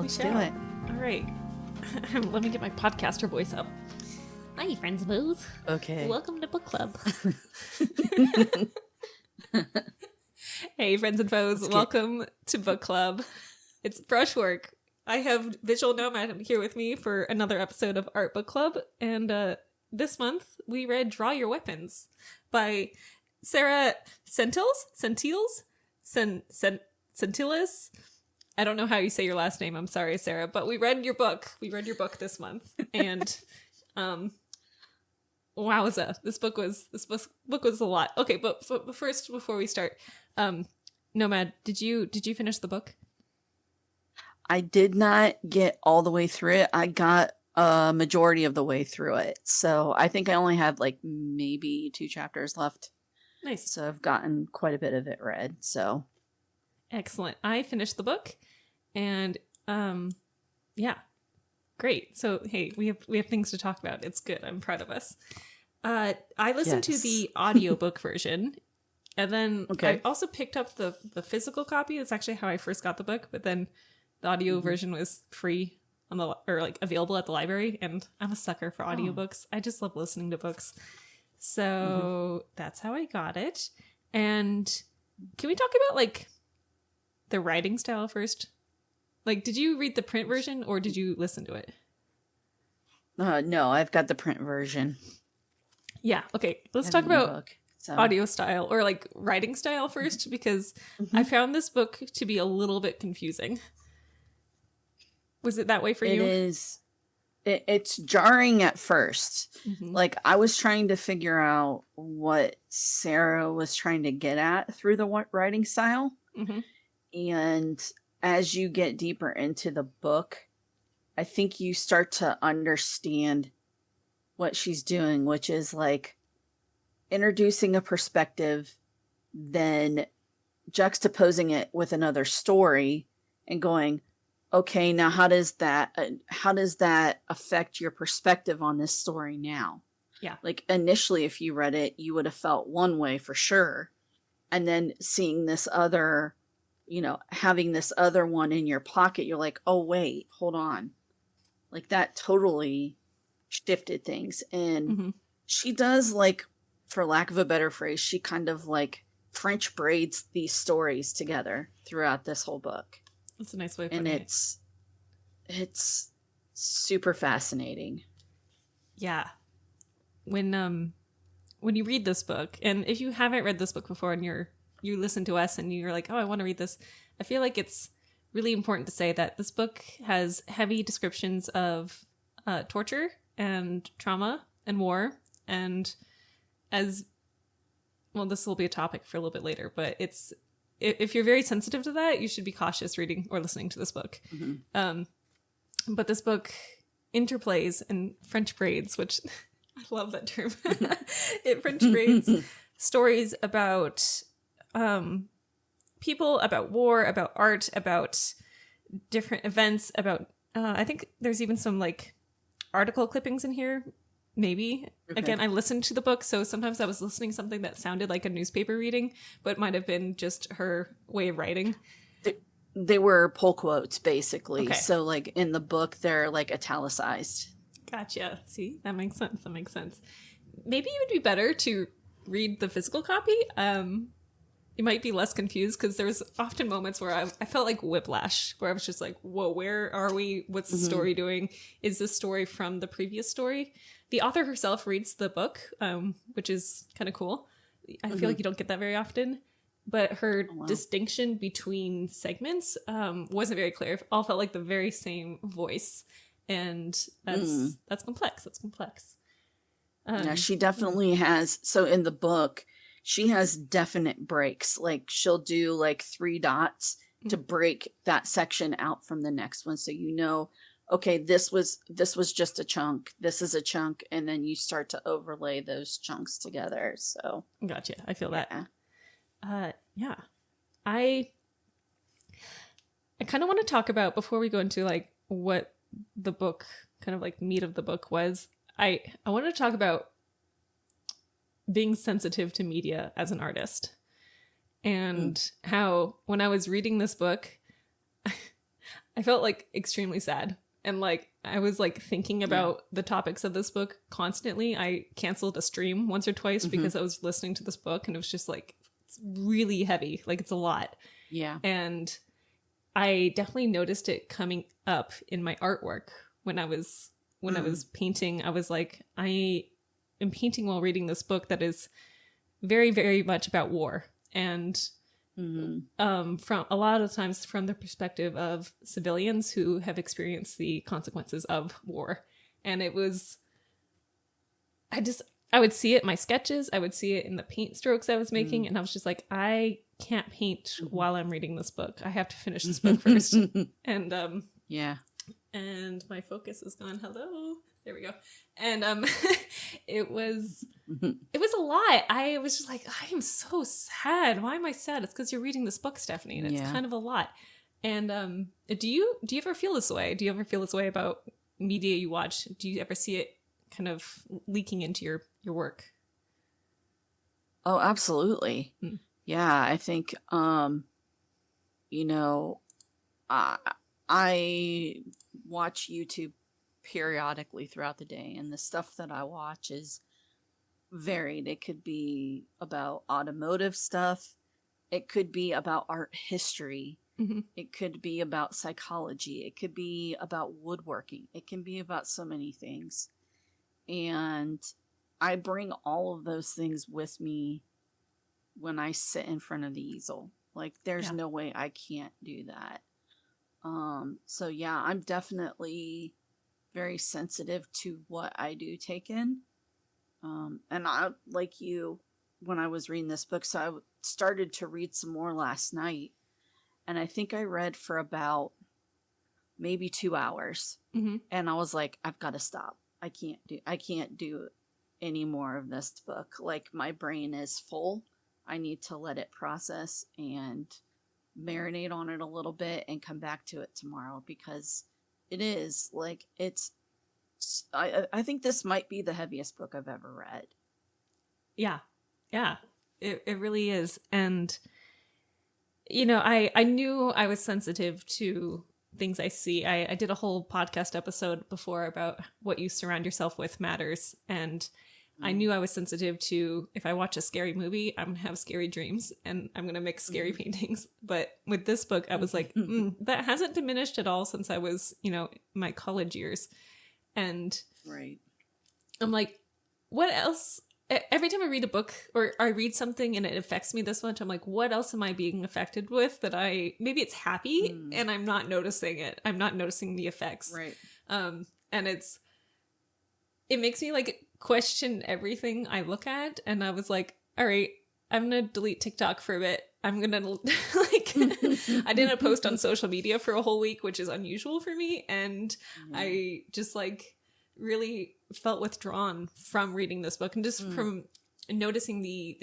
Let's do it. All right. Let me get my podcaster voice up. Hi, friends and foes. Okay. Welcome to book club. Hey, friends and foes. Welcome to book club. It's brushwork. I have Visual Nomad here with me for another episode of Art Book Club. And this month, we read Draw Your Weapons by Sarah Sentiles? I don't know how you say your last name. I'm sorry, Sarah. But we read your book. We read your book this month. And wowza. This book was a lot. Okay, but first, before we start, Nomad, did you finish the book? I did not get all the way through it. I got a majority of the way through it. So I think I only had like maybe 2 chapters left. Nice. So I've gotten quite a bit of it read. So excellent. I finished the book and yeah. Great. So hey, we have things to talk about. It's good. I'm proud of us. I listened to the audiobook version. And then I also picked up the physical copy. That's actually how I first got the book, but then the audio version was free on the available at the library, and I'm a sucker for audiobooks. I just love listening to books. So that's how I got it. And can we talk about like the writing style first? Like, did you read the print version or did you listen to it? No, I've got the print version. Yeah. Okay. Let's talk about audio style or like writing style first, because I found this book to be a little bit confusing. Was it that way for you? It is. It's jarring at first. Like, I was trying to figure out what Sarah was trying to get at through the writing style. And as you get deeper into the book, I think you start to understand what she's doing, which is like introducing a perspective, then juxtaposing it with another story and going, okay, now how does that affect your perspective on this story now? Yeah. Like, initially, if you read it, you would have felt one way for sure. And then seeing this other, having this other one in your pocket, you're like, oh, wait, hold on. Like, that totally shifted things. And she does, like, for lack of a better phrase, she kind of like French braids these stories together throughout this whole book. That's a nice way of putting it. And it's super fascinating. Yeah. When you read this book, and if you haven't read this book before and you listen to us and you're like, oh, I want to read this, I feel like it's really important to say that this book has heavy descriptions of torture and trauma and war, and as well, this will be a topic for a little bit later, but if you're very sensitive to that, you should be cautious reading or listening to this book. But this book interplays in French braids, which I love that term. It French braids stories about people, about war, about art, about different events, about I think there's even some like article clippings in here. Maybe. Again, I listened to the book, so sometimes I was listening to something that sounded like a newspaper reading, but might have been just her way of writing. They were pull quotes, basically. Okay. So, like, in the book, they're, like, italicized. Gotcha. See? That makes sense. Maybe it would be better to read the physical copy. You might be less confused, because there was often moments where I felt like whiplash, where I was just like, whoa, where are we? What's the story doing? Is this story from the previous story? The author herself reads the book, which is kind of cool. I feel like you don't get that very often. But her distinction between segments wasn't very clear. It all felt like the very same voice. And that's complex. Yeah, she definitely has. So in the book, she has definite breaks. Like, she'll do like 3 dots to break that section out from the next one. So okay, this was just a chunk. This is a chunk, and then you start to overlay those chunks together. So gotcha. I feel that. Yeah. I kind of want to talk about, before we go into like what the book, kind of like meat of the book was, I wanted to talk about being sensitive to media as an artist, and how when I was reading this book, I felt like extremely sad. And like I was like thinking about the topics of this book constantly. I canceled a stream once or twice because I was listening to this book, and it was just like, it's really heavy. Like, it's a lot. Yeah. And I definitely noticed it coming up in my artwork when I was painting. I was like, I am painting while reading this book that is very, very much about war. And from a lot of times from the perspective of civilians who have experienced the consequences of war. And it was, I would see it in my sketches. I would see it in the paint strokes I was making. And I was just like, I can't paint while I'm reading this book. I have to finish this book first. And, yeah. And my focus is gone. Hello. There we go. And it was a lot. I was just like, I am so sad. Why am I sad? It's because you're reading this book, Stephanie, and it's kind of a lot. And do you ever feel this way? Do you ever feel this way about media you watch? Do you ever see it kind of leaking into your work? Oh, absolutely. Yeah, I think you know, I watch YouTube periodically throughout the day, and the stuff that I watch is varied. It could be about automotive stuff, it could be about art history, it could be about psychology, it could be about woodworking, it can be about so many things. And I bring all of those things with me when I sit in front of the easel. Like, there's no way I can't do that. So yeah, I'm definitely very sensitive to what I do take in. And I, like you, when I was reading this book, so I started to read some more last night, and I think I read for about maybe 2 hours. And I was like, I've got to stop. I can't do any more of this book. Like, my brain is full. I need to let it process and marinate on it a little bit and come back to it tomorrow, because it is like, I think this might be the heaviest book I've ever read. Yeah, it really is. And you know, I knew I was sensitive to things I see. I did a whole podcast episode before about what you surround yourself with matters, and I knew I was sensitive to, if I watch a scary movie, I'm gonna have scary dreams and I'm gonna make scary paintings. But with this book, I was like, that hasn't diminished at all since I was, you know, my college years. And I'm like, what else? Every time I read a book or I read something and it affects me this much, I'm like, what else am I being affected with that maybe it's happy and I'm not noticing it. I'm not noticing the effects. And it makes me like question everything I look at. And I was like, all right, I'm going to delete TikTok for a bit. I'm going to like, I didn't post on social media for a whole week, which is unusual for me. And I just like really felt withdrawn from reading this book and just from noticing the,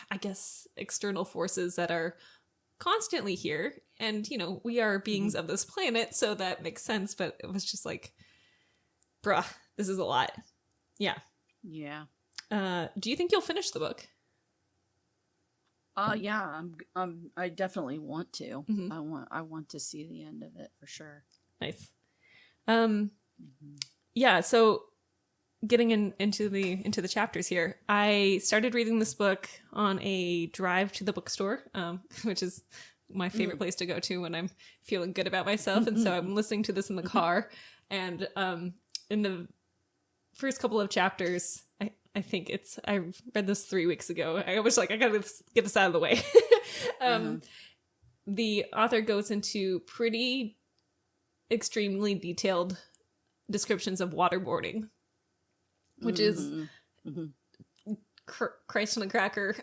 I guess, external forces that are constantly here. And, you know, we are beings of this planet, so that makes sense. But it was just like, bruh, this is a lot. Yeah. Do you think you'll finish the book? Yeah, I definitely want to. I want to see the end of it for sure. Nice. Yeah, so getting into the chapters here, I started reading this book on a drive to the bookstore, which is my favorite place to go to when I'm feeling good about myself. And so I'm listening to this in the car, and in the first couple of chapters, I think I read this 3 weeks ago. I was like, I gotta get this out of the way. The author goes into pretty extremely detailed descriptions of waterboarding, which is Christ on a cracker,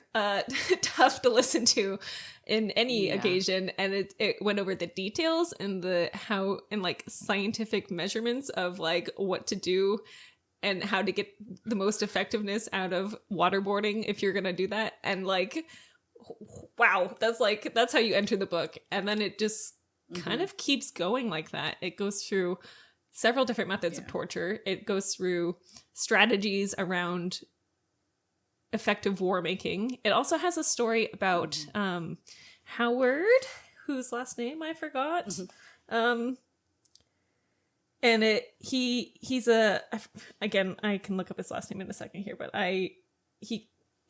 tough to listen to in any occasion. And it went over the details and how like scientific measurements of like what to do and how to get the most effectiveness out of waterboarding if you're going to do that. And like, wow, that's how you enter the book. And then it just kind of keeps going like that. It goes through several different methods of torture. It goes through strategies around effective war making. It also has a story about Howard, whose last name I forgot. He's again, I can look up his last name in a second here, but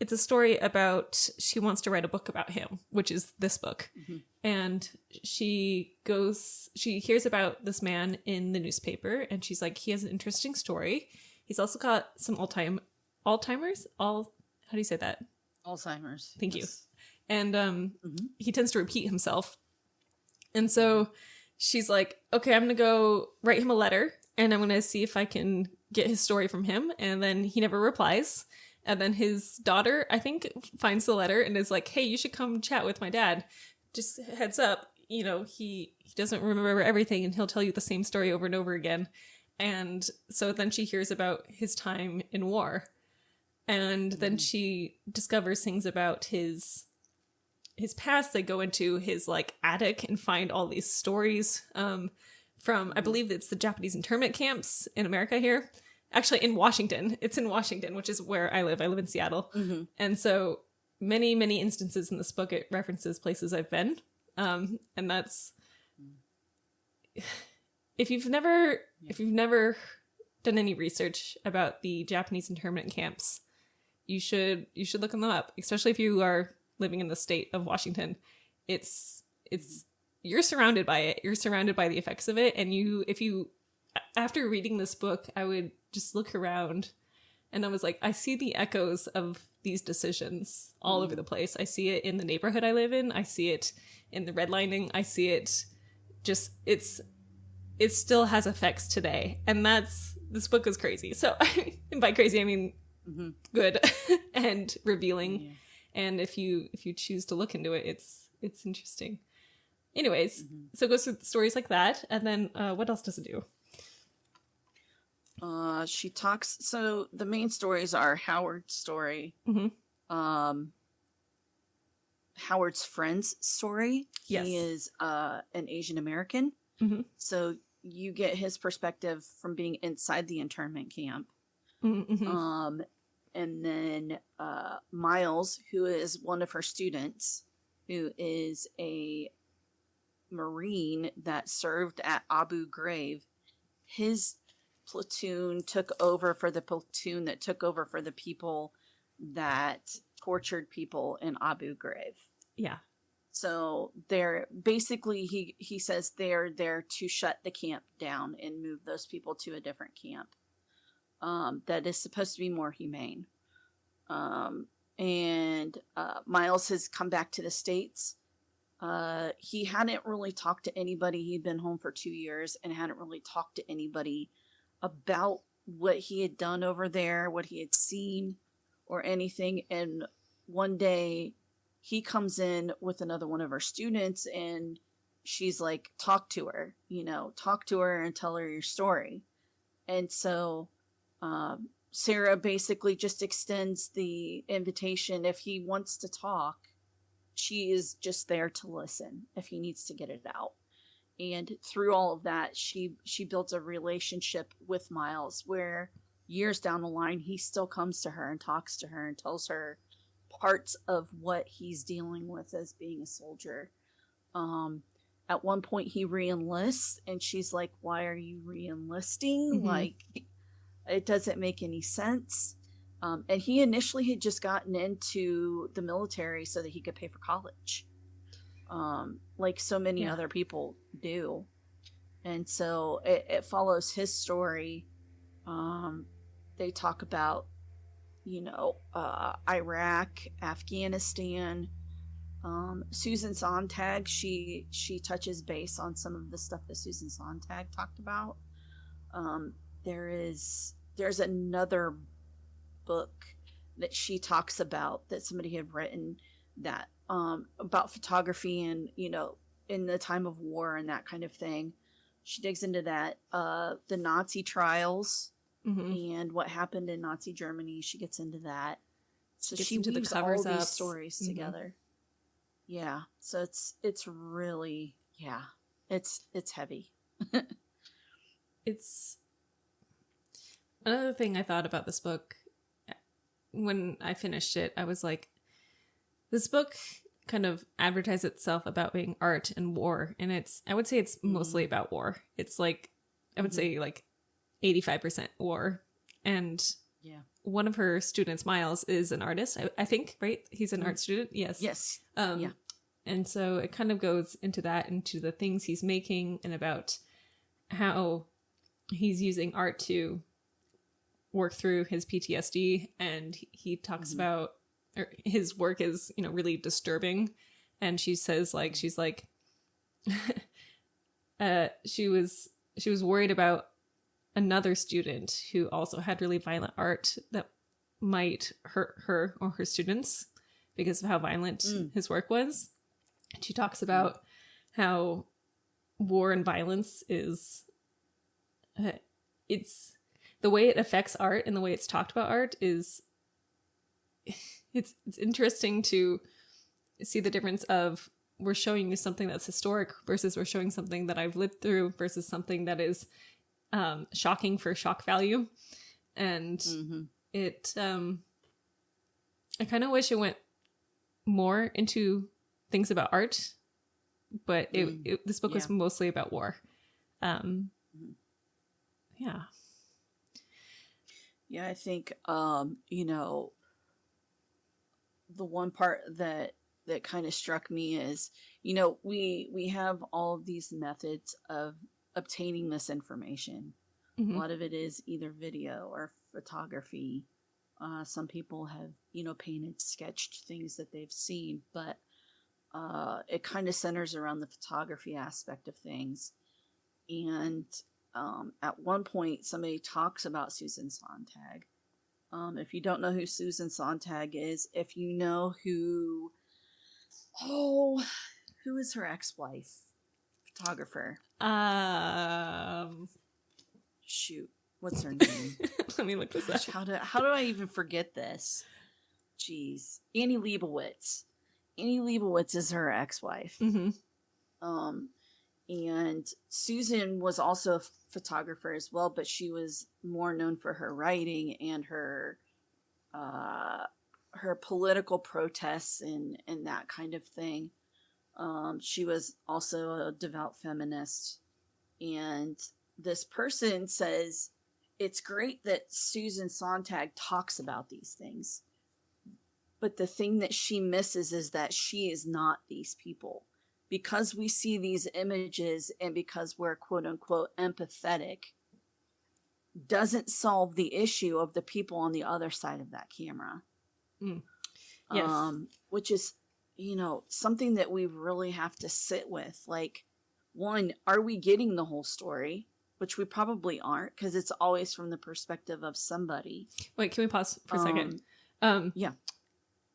it's a story about, she wants to write a book about him, which is this book. Mm-hmm. And she hears about this man in the newspaper, and she's like, he has an interesting story. He's also got some Alzheimer's? How do you say that? Alzheimer's. Thank you. And he tends to repeat himself. And so she's like, okay, I'm going to go write him a letter, and I'm going to see if I can get his story from him. And then he never replies. And then his daughter, I think, finds the letter and is like, hey, you should come chat with my dad. Just heads up, he doesn't remember everything, and he'll tell you the same story over and over again. And so then she hears about his time in war. And then she discovers things about his past. They go into his attic and find all these stories from, I believe it's the Japanese internment camps in America here. Actually, in Washington. It's in Washington, which is where I live. I live in Seattle. Mm-hmm. And so many, many instances in this book, it references places I've been. And that's... If you've never done any research about the Japanese internment camps, you should look them up, especially if you are living in the state of Washington. You're surrounded by it. You're surrounded by the effects of it. And after reading this book, I would just look around, and I was like, I see the echoes of these decisions all over the place. I see it in the neighborhood I live in. I see it in the redlining. I see it it still has effects today. And this book is crazy. So, and by crazy, I mean good and revealing. Yeah. And if you choose to look into it, it's interesting. Anyways, so it goes through stories like that. And then what else does it do? She talks, so the main stories are Howard's story, Howard's friend's story. Yes. He is an Asian American. Mm-hmm. So you get his perspective from being inside the internment camp. Mm-hmm. And then Miles, who is one of her students, who is a Marine that served at Abu Ghraib. His platoon took over for the platoon that took over for the people that tortured people in Abu Ghraib. Yeah. So they're basically, he says they're there to shut the camp down and move those people to a different camp that is supposed to be more humane. And Miles has come back to the States. He hadn't really talked to anybody. He'd been home for 2 years and hadn't really talked to anybody about what he had done over there, what he had seen or anything. And one day he comes in with another one of our students, and she's like, talk to her and tell her your story. And so Sarah basically just extends the invitation. If he wants to talk, she is just there to listen if he needs to get it out. And through all of that, she built a relationship with Miles where years down the line, he still comes to her and talks to her and tells her parts of what he's dealing with as being a soldier. At one point he re-enlists, and she's like, why are you re-enlisting? Mm-hmm. Like, it doesn't make any sense. And he initially had just gotten into the military so that he could pay for college. Like so many other people do. And so it follows his story. They talk about, Iraq, Afghanistan. Susan Sontag, she touches base on some of the stuff that Susan Sontag talked about. There's another book that she talks about that somebody had written that about photography and in the time of war and that kind of thing. She digs into that, the Nazi trials and what happened in Nazi Germany. She gets into that, so she weaves all these stories together. Yeah, so it's really it's heavy. It's another thing I thought about this book when I finished it. I was like, this book kind of advertise itself about being art and war, and I would say it's mostly about war. It's like, I would say like 85% war. And one of her students, Miles, is an artist, I think, right? He's an art student. Yes. And so it kind of goes into the things he's making, and about how he's using art to work through his PTSD. And he talks about, or his work is, really disturbing. And she says, like, she's like, she was worried about another student who also had really violent art that might hurt her or her students because of how violent his work was. She talks about how war and violence is, it's the way it affects art and the way it's talked about art is, it's interesting to see the difference of, we're showing you something that's historic versus we're showing something that I've lived through versus something that is shocking for shock value. And it, I kind of wish it went more into things about art, but this book was mostly about war. Yeah, I think, the one part that kind of struck me is, we have all of these methods of obtaining this information. A lot of it is either video or photography. Some people have, painted, sketched things that they've seen, but it kind of centers around the photography aspect of things. And at one point, somebody talks about Susan Sontag. If you don't know who Susan Sontag is, if you know who is her ex-wife? Photographer. Shoot, what's her name? Let me look this up. How do I even forget this? Jeez, Annie Leibovitz. Annie Leibovitz is her ex-wife. And Susan was also a photographer as well, but she was more known for her writing and her political protests and that kind of thing. She was also a devout feminist. And this person says it's great that Susan Sontag talks about these things, but the thing that she misses is that she is not these people. Because we see these images and because we're quote unquote empathetic, doesn't solve the issue of the people on the other side of that camera. Yes. Which is, something that we really have to sit with. Like, one, are we getting the whole story? Which we probably aren't, because it's always from the perspective of somebody. Wait, can we pause for a second? Yeah.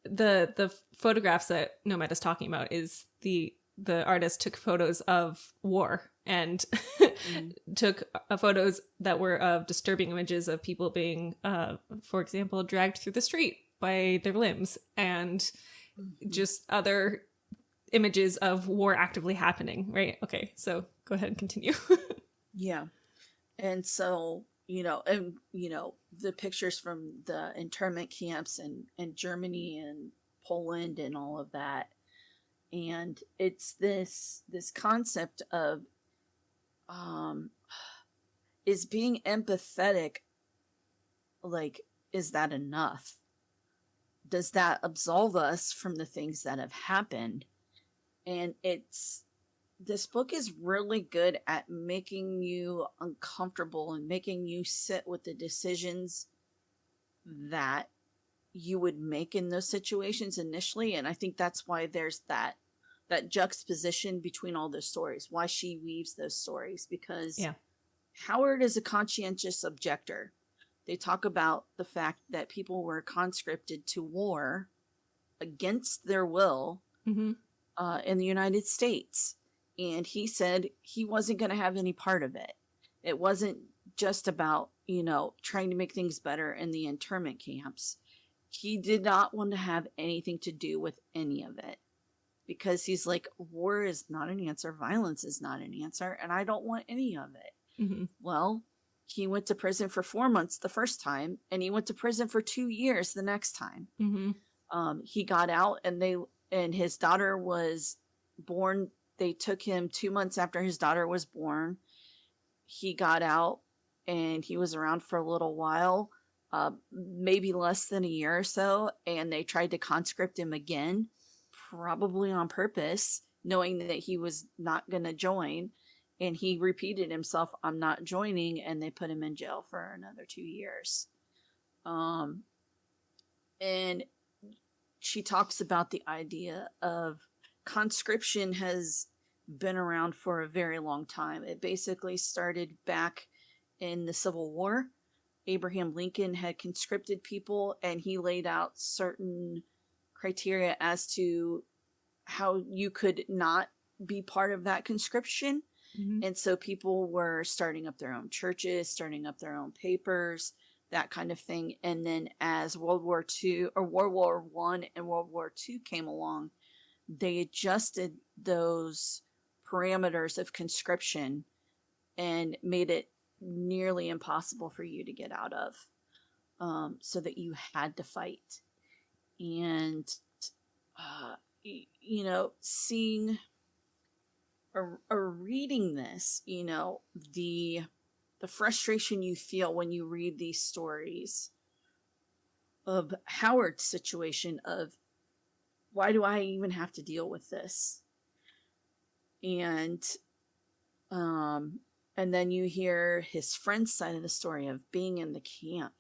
The photographs that Nomad is talking about is the artist took photos of war and took photos that were of disturbing images of people being, for example, dragged through the street by their limbs, and just other images of war actively happening, right? Okay, so go ahead and continue. Yeah. And so, the pictures from the internment camps in Germany and Poland and all of that. And it's this concept of, is being empathetic, like, is that enough? Does that absolve us from the things that have happened? And this book is really good at making you uncomfortable and making you sit with the decisions that you would make in those situations initially. And I think that's why there's that juxtaposition between all those stories, why she weaves those stories, because Howard is a conscientious objector. They talk about the fact that people were conscripted to war against their will in the United States. And he said he wasn't going to have any part of it. It wasn't just about, trying to make things better in the internment camps. He did not want to have anything to do with any of it, because he's like, war is not an answer. Violence is not an answer. And I don't want any of it. Well, he went to prison for 4 months the first time, and he went to prison for 2 years the next time. He got out, and and his daughter was born. They took him 2 months after his daughter was born. He got out and he was around for a little while, maybe less than a year or so, and they tried to conscript him again, probably on purpose, knowing that he was not going to join. And he repeated himself, I'm not joining, and they put him in jail for another 2 years. And she talks about the idea of conscription has been around for a very long time. It basically started back in the Civil War. Abraham Lincoln had conscripted people, and he laid out certain criteria as to how you could not be part of that conscription. Mm-hmm. And so people were starting up their own churches, starting up their own papers, that kind of thing. And then as World War II or World War I and World War II came along, they adjusted those parameters of conscription and made it nearly impossible for you to get out of, so that you had to fight. And, you know, seeing or reading this, you know, the frustration you feel when you read these stories of Howard's situation of, why do I even have to deal with this? And then you hear his friend's side of the story of being in the camp.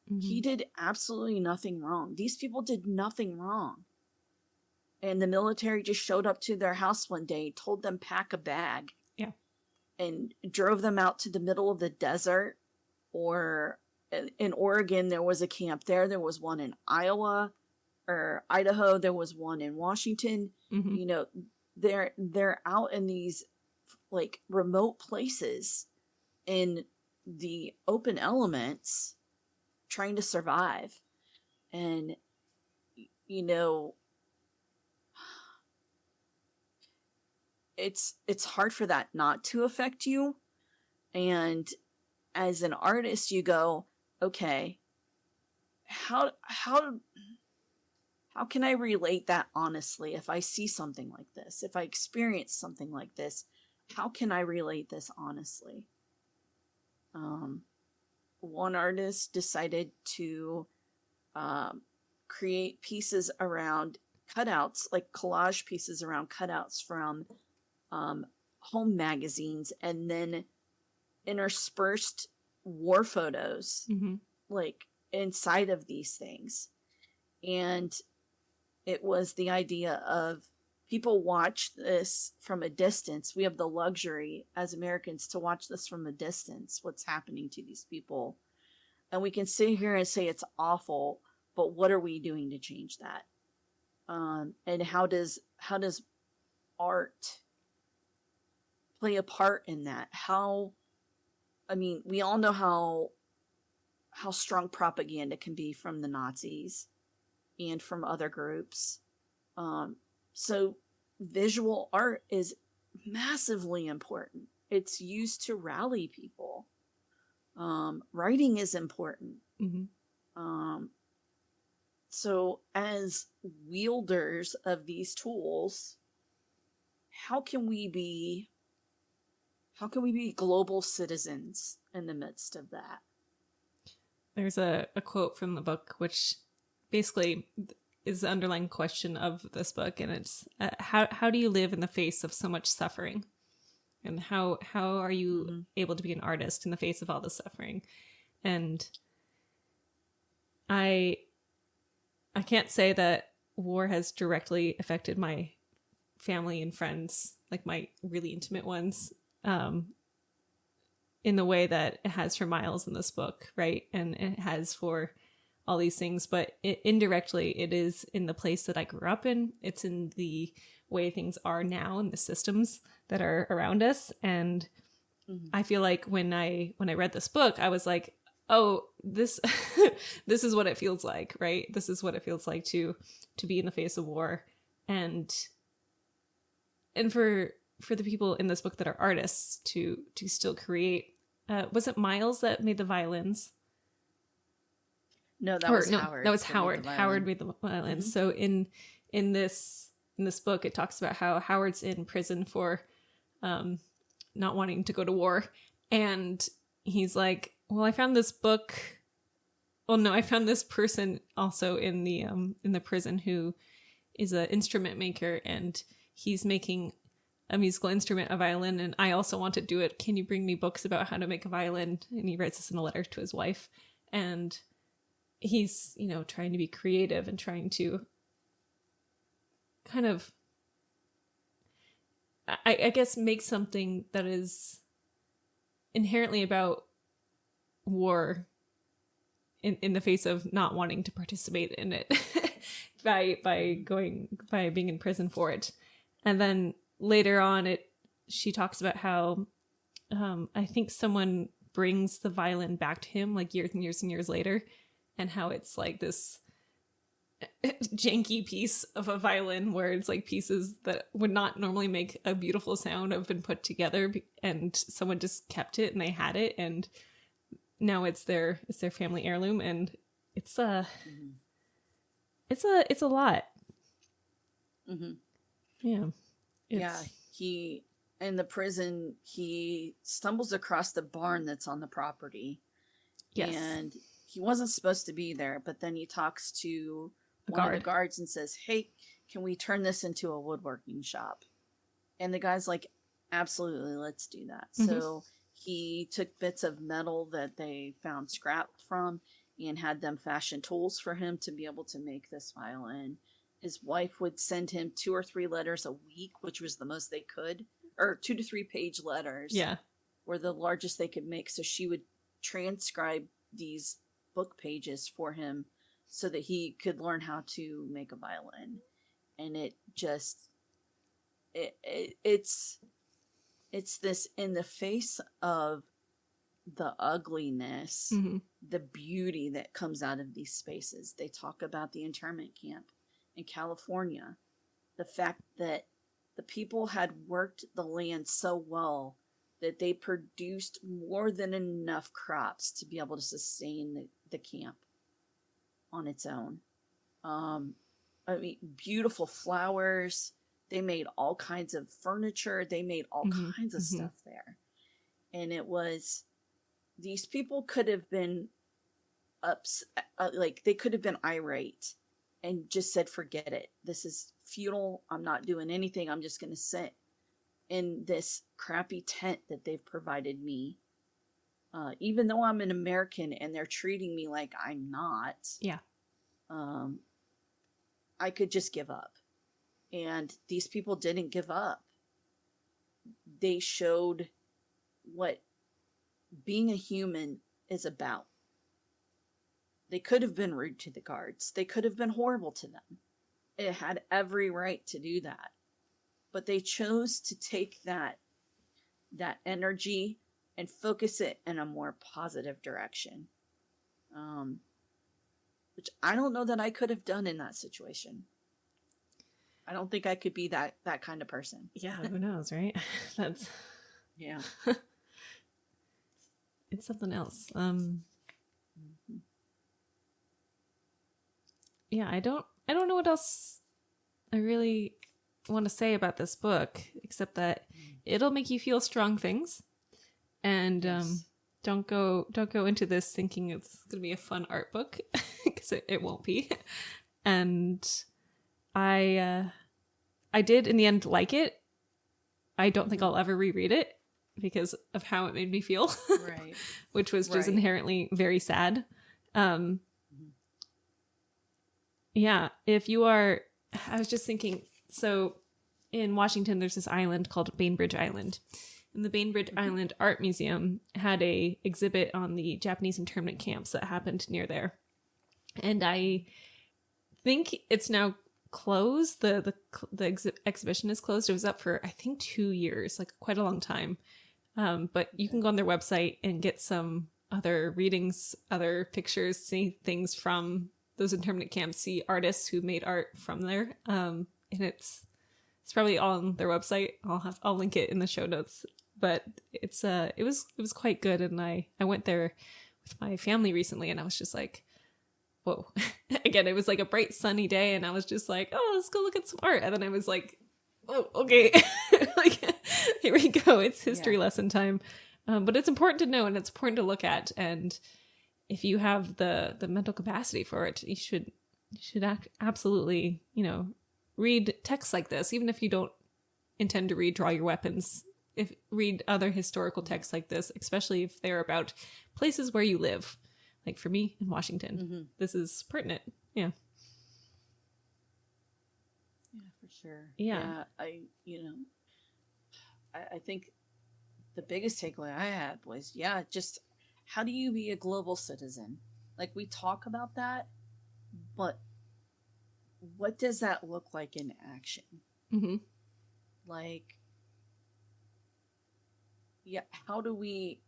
Mm-hmm. He did absolutely nothing wrong. These people did nothing wrong. And the military just showed up to their house one day, told them pack a bag. Yeah. And drove them out to the middle of the desert. Or in Oregon, there was a camp there. There was one in Iowa or Idaho. There was one in Washington. Mm-hmm. You know, they're out in these like remote places in the open elements trying to survive. And, you know, it's hard for that not to affect you. And as an artist, you go, okay, how can I relate that honestly? If I see something like this, if I experience something like this, how can I relate this honestly? One artist decided to create pieces around cutouts, like collage pieces around cutouts from home magazines, and then interspersed war photos, mm-hmm. like inside of these things. And it was the idea of, people watch this from a distance. We have the luxury as Americans to watch this from a distance, what's happening to these people. And we can sit here and say it's awful, but what are we doing to change that? And how does art play a part in that? We all know how strong propaganda can be from the Nazis and from other groups. So visual art is massively important. It's used to rally people. Writing is important. Mm-hmm. So as wielders of these tools, how can we be global citizens in the midst of that? There's a quote from the book which basically is the underlying question of this book, and it's how do you live in the face of so much suffering, and how are you mm-hmm. able to be an artist in the face of all this suffering? And I can't say that war has directly affected my family and friends, like my really intimate ones, in the way that it has for Miles in this book, right? And it has for all these things, but indirectly it is in the place that I grew up in. It's in the way things are now and the systems that are around us. And mm-hmm. I feel like when I read this book, I was like, oh, this this is what it feels like, right? This is what it feels like to be in the face of war. And for the people in this book that are artists to still create. Was it Miles that made the violins? No, that was Howard. That was Howard. Howard made the violins. Mm-hmm. So in this in this book, it talks about how Howard's in prison for not wanting to go to war. And he's like, well, I found this book. Well, no, I found this person also in the prison who is an instrument maker, and he's making a musical instrument, a violin, and I also want to do it. Can you bring me books about how to make a violin? And he writes this in a letter to his wife. And he's, you know, trying to be creative and trying to kind of, I guess, make something that is inherently about war in the face of not wanting to participate in it by being in prison for it. And then later on, she talks about how I think someone brings the violin back to him like years and years and years later, and how it's like this janky piece of a violin where it's like pieces that would not normally make a beautiful sound have been put together, and someone just kept it and they had it, and now it's their family heirloom, and it's a lot. Mm-hmm. Yeah. He in the prison, he stumbles across the barn that's on the property. Yes. And he wasn't supposed to be there, but then he talks to one of the guards and says, hey, can we turn this into a woodworking shop? And the guy's like, absolutely, let's do that. Mm-hmm. So he took bits of metal that they found scrapped from and had them fashion tools for him to be able to make this violin. His wife would send him 2 or 3 letters a week, which was the most they could, or 2 to 3 page letters. Yeah. Were the largest they could make. So she would transcribe these book pages for him so that he could learn how to make a violin. And it just, it's this, in the face of the ugliness, mm-hmm. the beauty that comes out of these spaces. They talk about the internment camp in California, the fact that the people had worked the land so well that they produced more than enough crops to be able to sustain the camp on its own. I mean, beautiful flowers. They made all kinds of furniture. They made all mm-hmm. kinds of mm-hmm. stuff there. And it was, these people could have been they could have been irate and just said, forget it. This is futile. I'm not doing anything. I'm just going to sit in this crappy tent that they've provided me. Even though I'm an American and they're treating me like I'm not. Yeah. I could just give up. And these people didn't give up. They showed what being a human is about. They could have been rude to the guards. They could have been horrible to them. It had every right to do that. But they chose to take that energy and focus it in a more positive direction. Which I don't know that I could have done in that situation. I don't think I could be that kind of person. Yeah, who knows, right? That's... Yeah. It's something else. Mm-hmm. Yeah, I don't know what else I really want to say about this book, except that it'll make you feel strong things. And yes. Don't go into this thinking it's going to be a fun art book, because it won't be. And I did in the end like it. I don't think I'll ever reread it because of how it made me feel, right? Which was just inherently very sad. Yeah, if you are, I was just thinking, so in Washington, there's this island called Bainbridge Island. And the Bainbridge Island Art Museum had a exhibit on the Japanese internment camps that happened near there. And I think it's now closed. The exhibition is closed. It was up for, I think, 2 years, like quite a long time. But you can go on their website and get some other readings, other pictures, see things from those internment camps, see artists who made art from there. And it's probably all on their website. I'll link it in the show notes. But it was quite good, and I went there with my family recently, and I was just like, whoa. Again, it was like a bright sunny day, and I was just like, oh, let's go look at some art. And then I was like, oh, okay. Like, here we go. It's history lesson time. But it's important to know, and it's important to look at. And if you have the mental capacity for it, you should absolutely, read texts like this, even if you don't intend to read Draw Your Weapons. Read other historical texts like this, especially if they're about places where you live. Like for me in Washington, this is pertinent. Yeah. Yeah, for sure. Yeah. I think the biggest takeaway I had was, just how do you be a global citizen? Like, we talk about that, but what does that look like in action? Mm-hmm. Like, how do we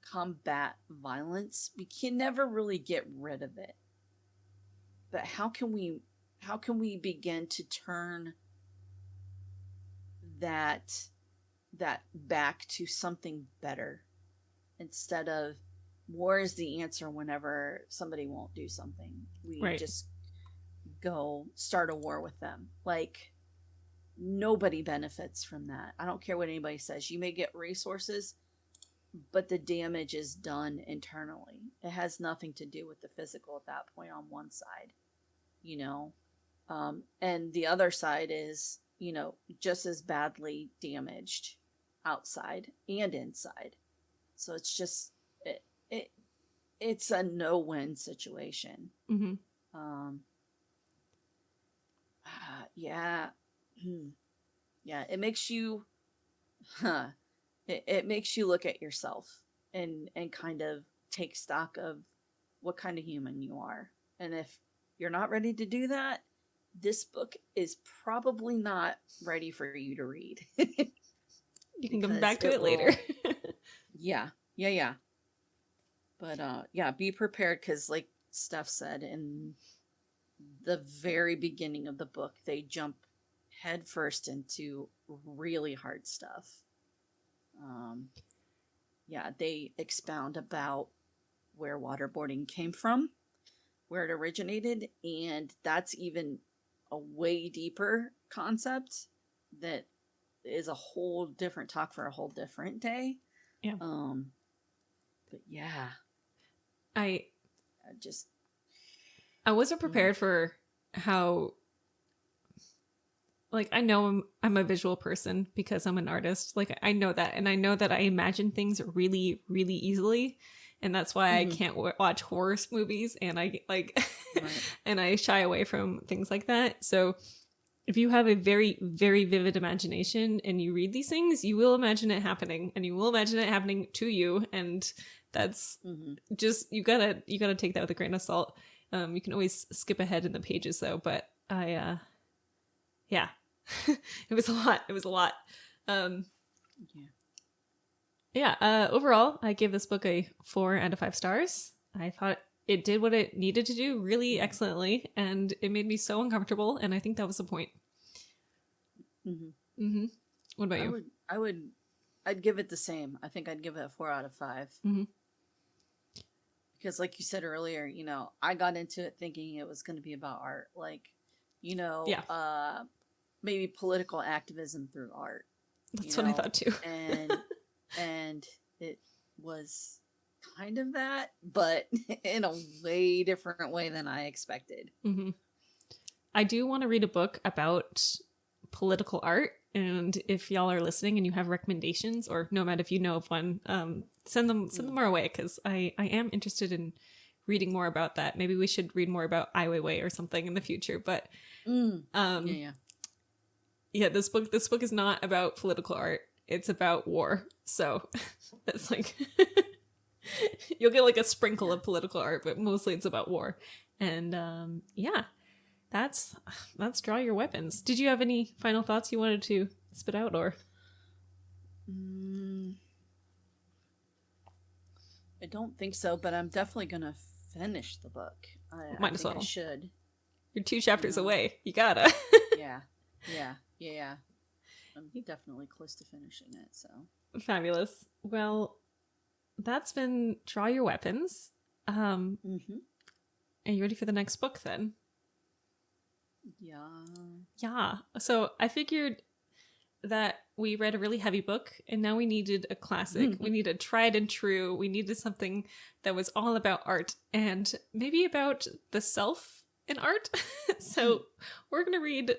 combat violence? We can never really get rid of it, but how can we begin to turn that back to something better, instead of war is the answer whenever somebody won't do something? We just go start a war with them. Like, nobody benefits from that. I don't care what anybody says. You may get resources, but the damage is done internally. It has nothing to do with the physical at that point on one side, and the other side is, just as badly damaged outside and inside. So it's just, it's a no-win situation. Mm-hmm. Yeah, it makes you, it makes you look at yourself and kind of take stock of what kind of human you are. And if you're not ready to do that, this book is probably not ready for you to read. You can come back to it later. Yeah. But be prepared, because like Steph said, in the very beginning of the book, they jump headfirst into really hard stuff. They expound about where waterboarding came from, where it originated, and that's even a way deeper concept that is a whole different talk for a whole different day. Yeah. But yeah, I wasn't prepared for how, like, I know I'm a visual person because I'm an artist. Like, I know that, and I know that I imagine things really, really easily, and that's why I can't watch horror movies, and I and I shy away from things like that. So if you have a very, very vivid imagination and you read these things, you will imagine it happening, and you will imagine it happening to you. And that's just, you gotta take that with a grain of salt. You can always skip ahead in the pages though, but it was a lot. Overall, I gave this book a 4 out of 5 stars. I thought it did what it needed to do really excellently, and it made me so uncomfortable, and I think that was the point. What about you? I'd give it the same. I think I'd give it a 4 out of 5. Because like you said earlier, I got into it thinking it was going to be about art. Like, maybe political activism through art. That's what I thought too. and it was kind of that, but in a way different way than I expected. I do want to read a book about political art, and if y'all are listening and you have recommendations, or Nomad, if you know of one, send them our way, because I am interested in reading more about that. Maybe we should read more about Ai Weiwei or something in the future. But this book is not about political art. It's about war. So it's like you'll get like a sprinkle of political art, but mostly it's about war. And that's Draw Your Weapons. Did you have any final thoughts you wanted to spit out, or? I don't think so, but I'm definitely gonna finish the book. Might as well. I should. You're 2 chapters away. You gotta. Yeah. I'm definitely close to finishing it, so. Fabulous. Well, that's been Draw Your Weapons. Are you ready for the next book then? Yeah. So I figured that we read a really heavy book and now we needed a classic. We needed tried and true. We needed something that was all about art and maybe about the self in art. So we're gonna read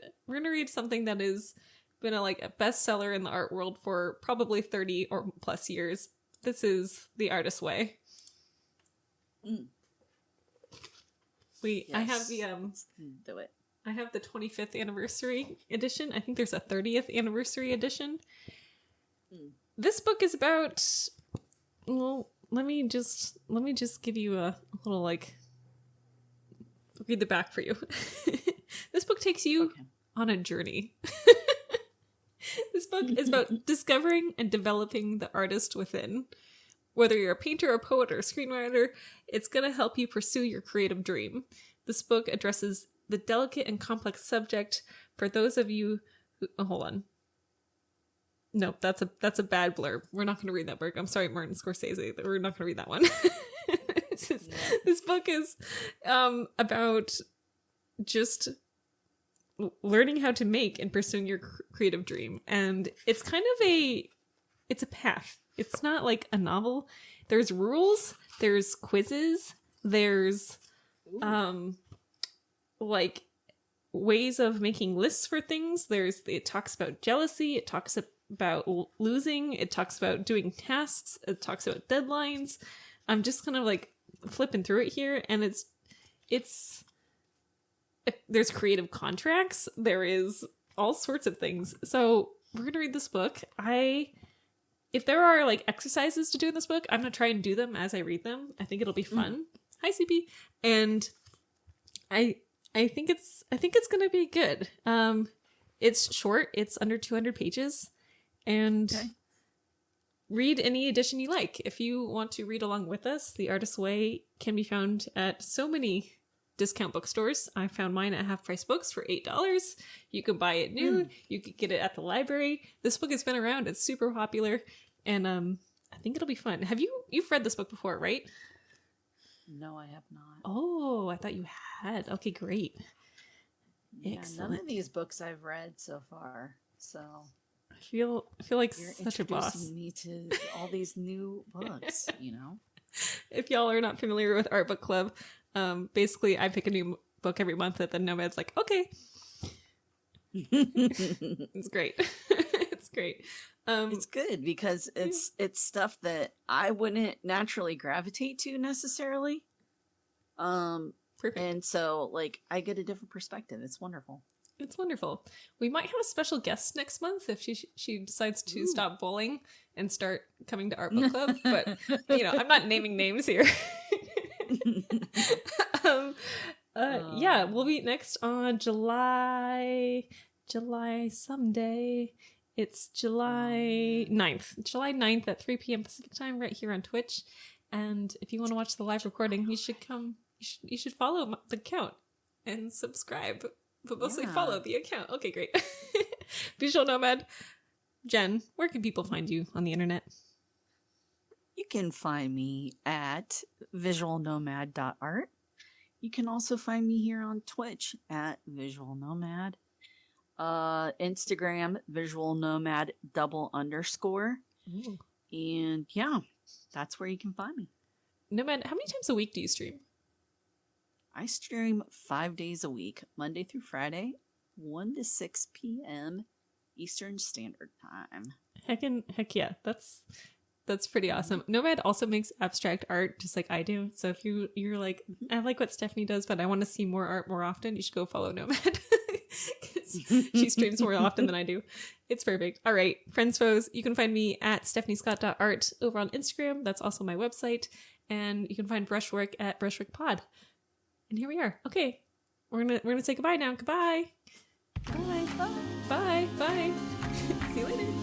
something that has been a bestseller in the art world for probably 30 or plus years. This is The Artist's Way. I have the Let's do it. I have the 25th anniversary edition. I think there's a 30th anniversary edition. This book is about, well, let me just give you a little read the back for you. This book takes you on a journey. This book is about discovering and developing the artist within. Whether you're a painter, a poet, or a screenwriter, it's going to help you pursue your creative dream. This book addresses the delicate and complex subject for those of you who... Oh, hold on. No, that's a bad blurb. We're not going to read that book. I'm sorry, Martin Scorsese. We're not going to read that one. This book is about just learning how to make and pursuing your creative dream. And it's kind of it's a path. It's not like a novel. There's rules, there's quizzes, there's ways of making lists for things. It talks about jealousy, it talks about losing, it talks about doing tasks, it talks about deadlines. I'm just kind of flipping through it here, and it's there's creative contracts, there is all sorts of things. So we're gonna read this book. If there are exercises to do in this book, I'm gonna try and do them as I read them. I think it'll be fun. Hi, CP. And I think it's gonna be good. It's short. It's under 200 pages, and read any edition you like. If you want to read along with us, The Artist's Way can be found at so many discount bookstores. I found mine at Half Price Books for $8. You can buy it new. You could get it at the library. This book has been around. It's super popular, and I think it'll be fun. You've read this book before, right? No, I have not. Oh, I thought you had. Okay, great. Yeah, none of these books I've read so far. So I feel like you're such a boss. introducing me to all these new books, If y'all are not familiar with Art Book Club, basically I pick a new book every month that the Nomad's like, okay. It's great. It's great. It's good because it's stuff that I wouldn't naturally gravitate to necessarily. Perfect. And so I get a different perspective. It's wonderful. It's wonderful. We might have a special guest next month if she decides to stop bowling and start coming to Art Book Club. But I'm not naming names here. Yeah, we'll meet next on July someday. It's July 9th. July 9th at 3 p.m. Pacific time right here on Twitch. And if you want to watch the live recording, you should come. You should follow the account and subscribe. But mostly follow the account. Okay, great. Visual Nomad. Jen, where can people find you on the internet? You can find me at visualnomad.art. You can also find me here on Twitch at Visual Nomad. Instagram, Visual Nomad _. Ooh. And yeah, that's where you can find me. Nomad, how many times a week do you stream? I stream 5 days a week, Monday through Friday, 1 to 6 p.m. Eastern Standard Time. Heck yeah, that's pretty awesome. Nomad also makes abstract art just like I do. So if you're like, I like what Stephanie does, but I want to see more art more often, you should go follow Nomad. She streams more often than I do. It's perfect. All right, friends, foes, you can find me at stephaniescott.art over on Instagram. That's also my website. And you can find Brushwork at BrushworkPod. And here we are. Okay, we're gonna say goodbye now. Goodbye. Bye. Bye. Bye. Bye. See you later.